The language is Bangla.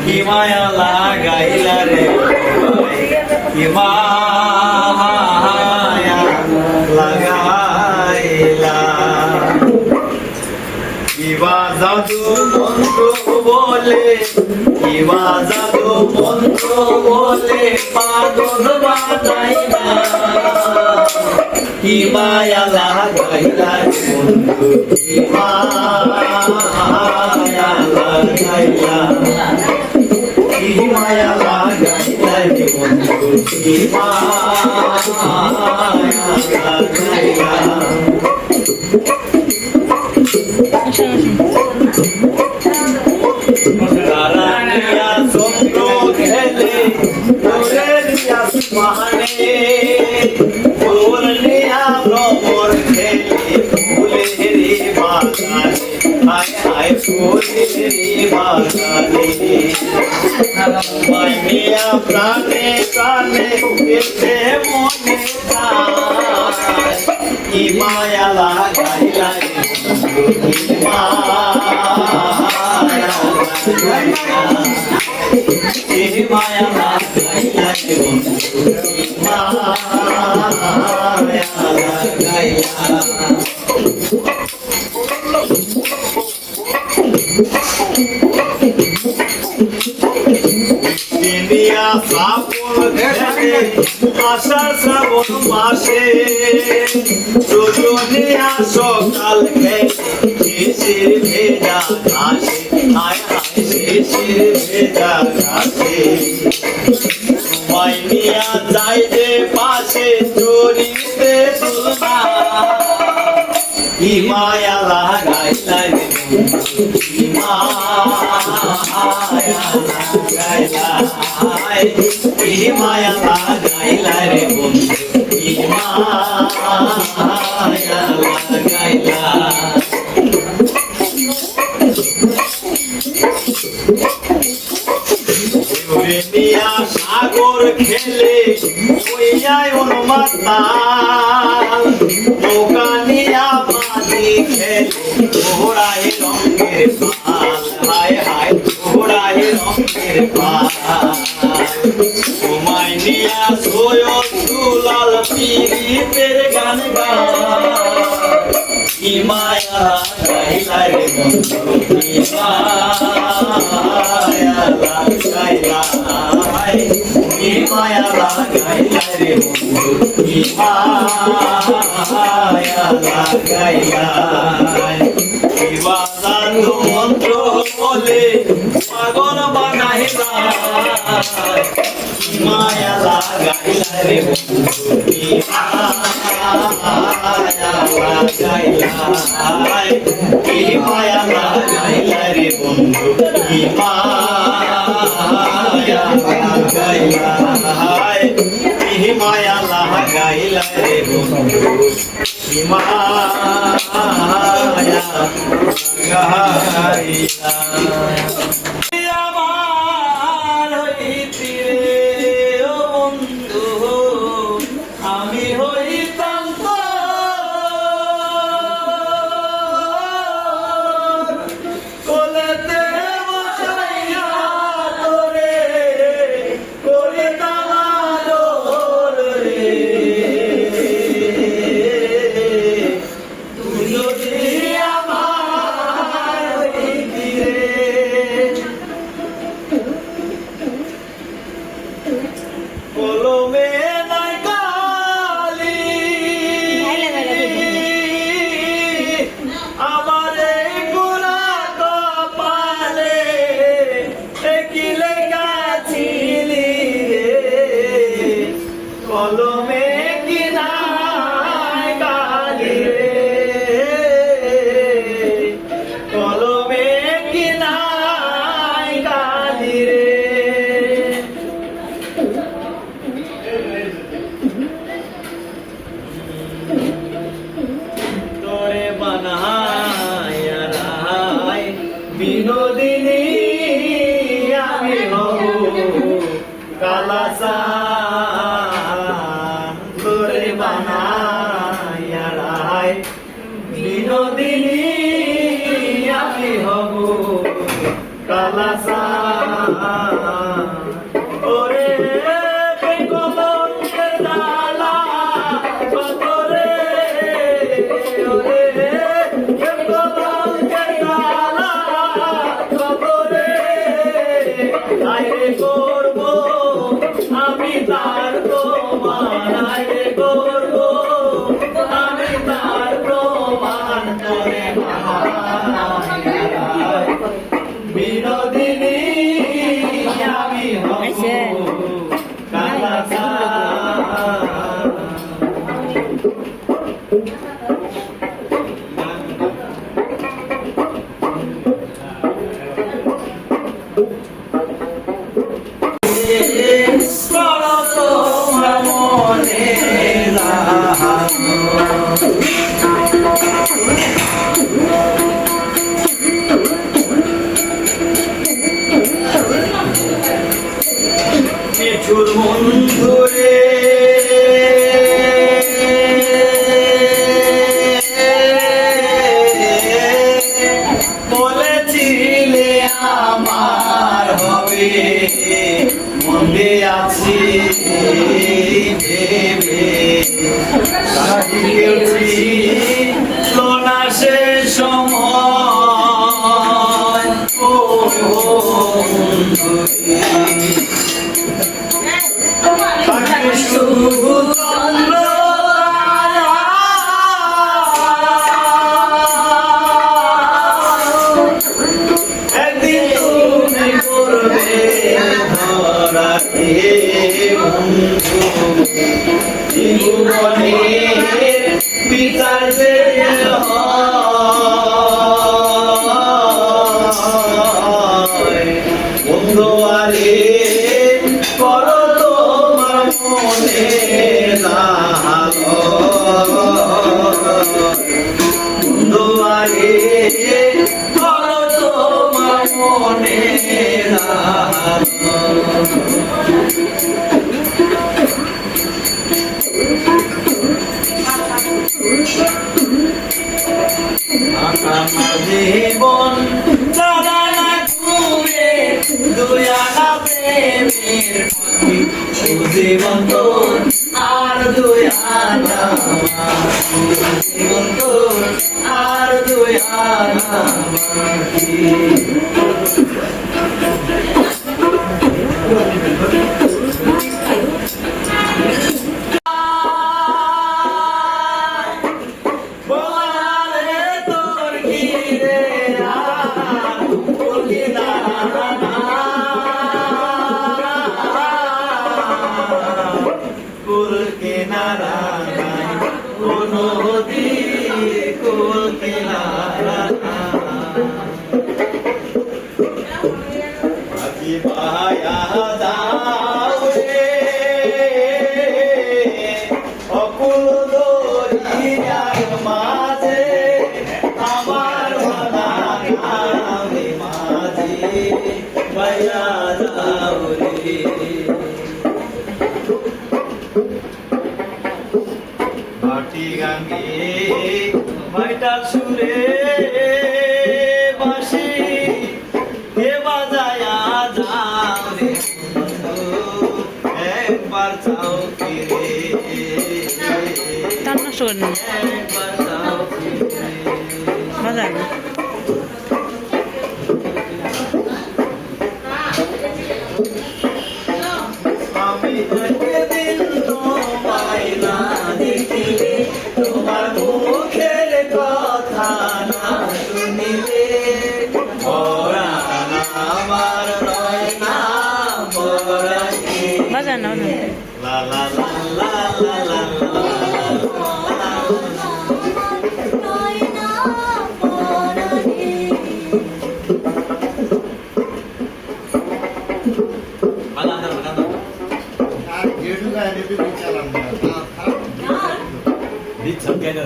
কি মায়া লাগাইলা রে কি মায়া লাগাইলা কিবা জাদু মন্ত্র বলে কিবা জাদু মন্ত্র বলে পাগল বানাইলা কি মায়া লাগাইলা বন্ধু কি মায়া লাগাইলা কি মায়া লাগাইলা বন্ধু কি মায়া লাগাইলা রানিয়া চন্দ্র খেলে তোরের আসমানে ফুলনিয়া ভ্রমর খেলে ফুলেরি বাগানে হায় হায় ফুলেরি বাগানে মাইয়া প্রাণে প্রাণে পেতে মনে চায় কি মায়া লাগাইলা কি মায়া লাগাইলা দুনিয়া সাপল ঘেরে আষাঢ় শ্রাবণ মাসে রজনীয়া সকাল শিশির ভেজা ঘাসে হায় হায় শিশির ভেজা ঘাসে মাইনিয়া যাই যে পাশে চরিতে তুলনা কি মায়া লাগাইলা কি মায়া লাগাইলা কি মায়া লাগাইলা রে বন্ধু কি মায়া লাগাইলা দুনিয়া সাগর খেলে ওইয়াই উন্মাতাল দোকানিয়া মাঝি খেলে ঘোড়ায় রঙের পাল হায় হায় ঘোড়ায় রঙের পাল তোমায় নিয়া সৈয়দ দুলাল পীরিতের গান গায় কি মায়া লাগাইলা রে বন্ধু কি মায়া লাগাইলা কি মায়া লাগাইলা রে বন্ধু কি মায়া লাগাইলা কিবা জাদু মন্ত্র বলে পাগল বানাইলা কি মায়া লাগাইলা রে বন্ধু কি মায়া লাগাইলা কি মায়া লাগাইলা রে বন্ধু কি মায়া লাগাইলা কি মায়া লাগাইলা রে বন্ধু কি মায়া লাগাইলা আমার হইতে ও বন্ধু আমি হইতাম কোলেতে বসাইয়া তোরে করিতাম আদর রে তুই যদি আমার হইতি রে কলমে নাই কালি আমারে গুনা কপালে কি লেখাছিলি রে কলমে কি নাই কালি রে কলমে কি নাই কালি রে তোরে বানায়া রাই বিনোদিনী আমি হব কালাচান তোরে বানায়া রাই বিনোদিনী আমি হব কালাসা ওরে কলঙ্কের ডালা কত রে ওরে কলঙ্কের ডালা কত রে আইরে করব আমি তার প্রমাণ আইরে করব আমি তার প্রমাণ করে বিনোদিনী আমি হব কালাসা করো তোমার মনে নিঠুর বন্ধুরে বলেছিলে আমার হবে মনে আছি ভেবে সাজিয়েছি লোনা সে সময় ও বন্ধুরে শুধু চন্দ্র একদিন তুমি করবে ধরাতে বন্ধু জীবনে বিচার যে হয় বন্ধু আরে করো তোমার মনে বন্ধু আরে করো তোমার মনে জীবন যারা না ঘুরে দুয়ারা প্রেমের জীবন তোর আর দুয়ারা জীবন তোর আর দুয়ারা অকুল দরিয়ার মাঝে আমার মাঝে ভাইয়া যাও রে ভাটি গাঙ্গে ভাইটা সুরে বাসি হে বাজায়া যাও রে একবার চাও ফিরে তার নষ্ট করেন একবার চাও ফিরে মজা আমি একদিন তোমায় না দেখিলে তোমার মুখের কথা না শুনিলে পরাণ আমার রয় না পরাণে মজা না লা লা লা লা লা লা দিচ্ছ কেন